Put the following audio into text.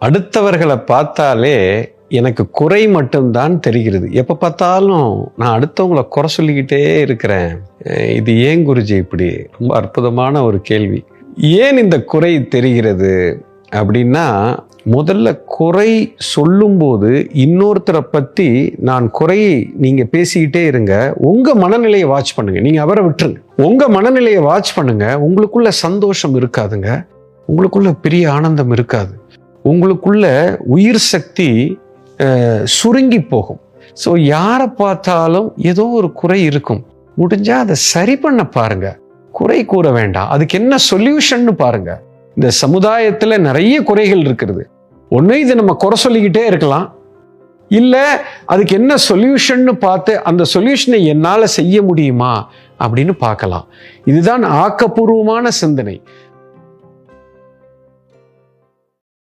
அடுத்தவர்களை பார்த்தாலே எனக்கு குறை மட்டும்தான் தெரிகிறது. எப்போ பார்த்தாலும் நான் அடுத்தவங்களை குறை சொல்லிக்கிட்டே இருக்கிறேன். இது ஏன் குருஜி இப்படி? ரொம்ப அற்புதமான ஒரு கேள்வி. ஏன் இந்த குறை தெரிகிறது அப்படின்னா, முதல்ல குறை சொல்லும்போது இன்னொருத்தரை பற்றி நான் குறையை நீங்கள் பேசிக்கிட்டே இருங்க. உங்கள் மனநிலையை வாட்ச் பண்ணுங்க. நீங்கள் அவரை விட்டுருங்க. உங்கள் மனநிலையை வாட்ச் பண்ணுங்க. உங்களுக்குள்ள சந்தோஷம் இருக்காதுங்க. உங்களுக்குள்ள பெரிய ஆனந்தம் இருக்காது. உங்களுக்குள்ள உயிர் சக்தி சுருங்கி போகும். ஸோ யாரை பார்த்தாலும் ஏதோ ஒரு குறை இருக்கும். முடிஞ்சா அதை சரி பண்ண பாருங்க. குறை கூற வேண்டாம். அதுக்கு என்ன சொல்யூஷன் பாருங்க. இந்த சமுதாயத்துல நிறைய குறைகள் இருக்கிறது. ஒண்ணு இதை நம்ம குறை சொல்லிக்கிட்டே இருக்கலாம், இல்ல அதுக்கு என்ன சொல்யூஷன் பார்த்து அந்த சொல்யூஷனை என்னால செய்ய முடியுமா அப்படின்னு பார்க்கலாம். இதுதான் ஆக்கப்பூர்வமான சிந்தனை.